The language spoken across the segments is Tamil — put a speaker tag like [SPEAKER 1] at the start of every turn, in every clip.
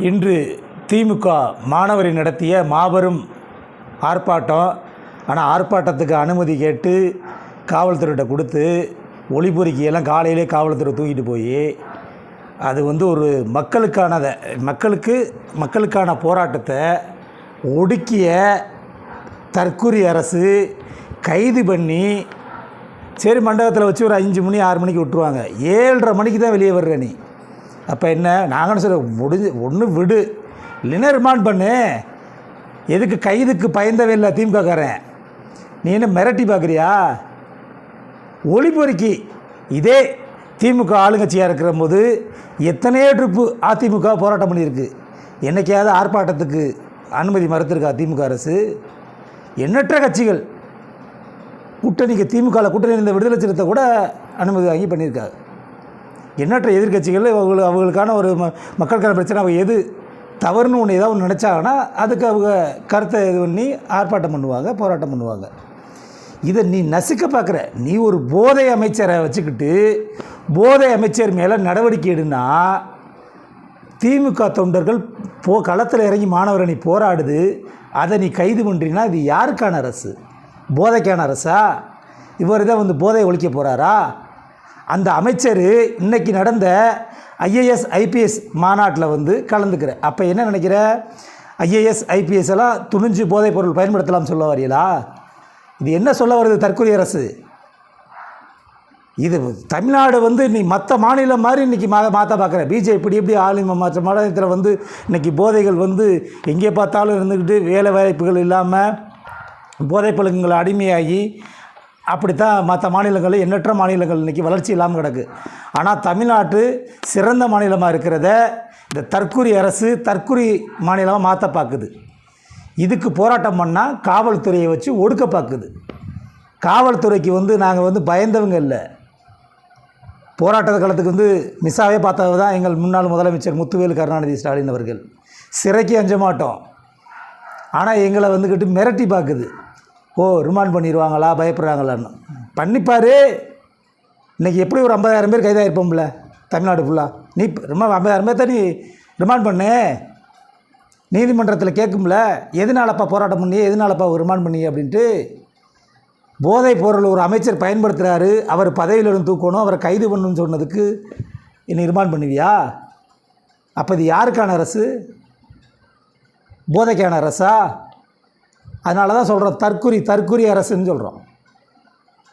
[SPEAKER 1] இன்று திமுக மாணவரை நடத்திய மாபெரும் ஆர்ப்பாட்டம். ஆனால் ஆர்ப்பாட்டத்துக்கு அனுமதி கேட்டு காவல்துறையிட்ட கொடுத்து ஒளிபொறிக்கையெல்லாம் காலையிலே காவல்துறை தூக்கிட்டு போய் அது ஒரு மக்களுக்கான போராட்டத்தை ஒடுக்கிய தற்கூரி அரசு கைது பண்ணி சரி மண்டபத்தில் வச்சு ஒரு 5 மணி 6 மணிக்கு விட்டுருவாங்க. 7:30 மணிக்கு தான் வெளியே வர்ற நீ. அப்போ என்ன நாங்கள் சொல்ல ஒன்று விடு, இல்லைன்னா ரிமாண்ட் பண்ணு. எதுக்கு கைதுக்கு பயந்தவே இல்லை திமுககாரன். நீ என்ன மிரட்டி பார்க்குறியா? ஒளிபொறிக்கி இதே திமுக ஆளுங்கட்சியாக இருக்கிற போது எத்தனையோ ட்ரிப்பு அதிமுக போராட்டம் பண்ணியிருக்கு. என்றைக்காவது ஆர்ப்பாட்டத்துக்கு அனுமதி மறுத்திருக்கா திமுக அரசு? எண்ணற்ற கட்சிகள் கூட்டணிக்கு திமுகவில் கூட்டணி இருந்த விடுதலை சிறுத்தை கூட அனுமதி வாங்கி பண்ணியிருக்காங்க. எண்ணற்ற எதிர்கட்சிகள் அவங்களுக்கான ஒரு மக்களுக்கான பிரச்சனை அவங்க எது தவறுன்னு ஒன்று ஏதாவது ஒன்று நினச்சாங்கன்னா அதுக்கு அவங்க கருத்தை இது பண்ணி ஆர்ப்பாட்டம் பண்ணுவாங்க, போராட்டம் பண்ணுவாங்க. இதை நீ நசுக்க பார்க்குற. நீ ஒரு போதை அமைச்சரை வச்சுக்கிட்டு போதை அமைச்சர் மேலே நடவடிக்கை எடுனா திமுக தொண்டர்கள் களத்தில் இறங்கி மாணவரணி போராடுது, அதை நீ கைது பண்ணுறீங்கன்னா இது யாருக்கான அரசு? போதைக்கான அரசா? இவர் தான் போதையை ஒழிக்க போகிறாரா? அந்த அமைச்சர் இன்றைக்கி நடந்த ஐஏஎஸ் ஐபிஎஸ் மாநாட்டில் கலந்துக்கிற. அப்போ என்ன நினைக்கிற? ஐஏஎஸ் ஐபிஎஸ் எல்லாம் துணிஞ்சு போதைப் பொருள் பயன்படுத்தலாம் சொல்ல வரீங்களா? இது என்ன சொல்ல வருது தற்கொலை அரசு? இது தமிழ்நாடு நீ மற்ற மாநிலம் மாதிரி இன்றைக்கி மாற்ற பார்க்குற. பிஜேபி எப்படி ஆளுமை மற்ற மாநிலத்தில் இன்றைக்கி போதைகள் எங்கே பார்த்தாலும் இருந்துக்கிட்டு வேலை வாய்ப்புகள் இல்லாமல் போதைப் பழக்கங்களை அடிமையாகி அப்படித்தான் மற்ற மாநிலங்கள் எண்ணற்ற மாநிலங்கள் இன்றைக்கி வளர்ச்சி இல்லாமல் கிடக்கு. ஆனால் தமிழ்நாட்டு சிறந்த மாநிலமாக இருக்கிறத இந்த தற்கூரி அரசு தற்கூரி மாநிலமாக மாற்ற பார்க்குது. இதுக்கு போராட்டம் பண்ணால் காவல்துறையை வச்சு ஒடுக்க பார்க்குது. காவல்துறைக்கு நாங்கள் பயந்தவங்க இல்லை. போராட்ட காலத்துக்கு மிஸ்ஸாவே பார்த்தது தான் எங்கள் முன்னாள் முதலமைச்சர் முத்துவேலு கருணாநிதி ஸ்டாலின் அவர்கள். சிறைக்கு அஞ்ச மாட்டோம், ஆனால் எங்களை மிரட்டி பார்க்குது. ஓ ரிமாண்ட் பண்ணிடுவாங்களா, பயப்படுறாங்களான்னு பண்ணிப்பார். இன்றைக்கி எப்படி ஒரு 50,000 பேர் கைதாக இருப்போம்ல தமிழ்நாடு ஃபுல்லாக. நீ 50,000 பேர் தான் நீ ரிமாண்ட் பண்ணு. நீதிமன்றத்தில் கேட்கும்ல, எதனாலப்பா போராட்டம் பண்ணி, எதனாலப்பா ரிமாண்ட் பண்ணி அப்படின்ட்டு. போதைப் பொருள் ஒரு அமைச்சர் பயன்படுத்துகிறாரு, அவர் பதவியிலிருந்து தூக்கணும், அவரை கைது பண்ணணும்னு சொன்னதுக்கு இன்னும் ரிமாண்ட் பண்ணுவியா? அப்போ இது யாருக்கான அரசு? போதைக்கான அரசா? அதனால தான் சொல்கிறோம் தற்கூரி அரசுன்னு சொல்கிறோம்.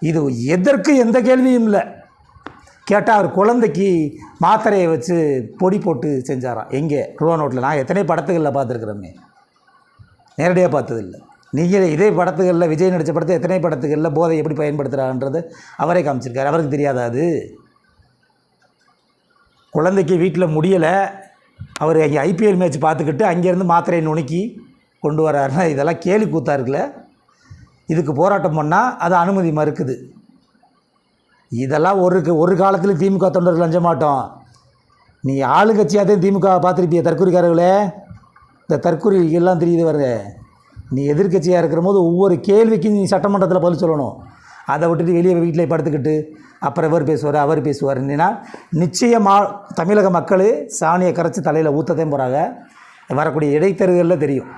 [SPEAKER 1] இது எதற்கு எந்த கேள்வியும் இல்லை. கேட்டால் அவர் குழந்தைக்கு மாத்திரையை வச்சு பொடி போட்டு செஞ்சாராம். எங்கே? ரூபா நோட்டில். நான் எத்தனை படத்துகளில் பார்த்துருக்குறோமே, நேரடியாக பார்த்ததில்லை. நீங்கள் இதே படத்துகளில் விஜய் நடித்த படத்தை எத்தனை படத்துகளில் போதை எப்படி பயன்படுத்துகிறான்றது அவரே காமிச்சிருக்காரு. அவருக்கு தெரியாதா அது? குழந்தைக்கு வீட்டில் முடியலை, அவர் அங்கே ஐபிஎல் மேட்ச் பார்த்துக்கிட்டு அங்கேருந்து மாத்திரையை நுணுக்கி கொண்டு வராருன்னா இதெல்லாம் கேலி கூத்தா இருக்குல்ல. இதுக்கு போராட்டம் பண்ணால் அது அனுமதி மறுக்குது. இதெல்லாம் ஒரு காலத்தில் திமுக தொண்டர்கள் அஞ்ச மாட்டோம். நீ ஆளுங்கட்சியாகத்தான் திமுக பார்த்துருப்பிய தற்கூரிக்காரர்களே. இந்த தற்கூரி எல்லாம் தெரியுது வருது. நீ எதிர்கட்சியாக இருக்கிற போது ஒவ்வொரு கேள்விக்கும் நீ சட்டமன்றத்தில் பதில் சொல்லணும். அதை விட்டுட்டு வெளியே வீட்டில் படுத்துக்கிட்டு அப்புறம் இவர் பேசுவார் அவர் பேசுவார்னா நிச்சயமாக தமிழக மக்கள் சாணியை கரைச்சி தலையில் ஊற்றத்தையும் போகிறாங்க. வரக்கூடிய இடைத்தேர்தலில் தெரியும்.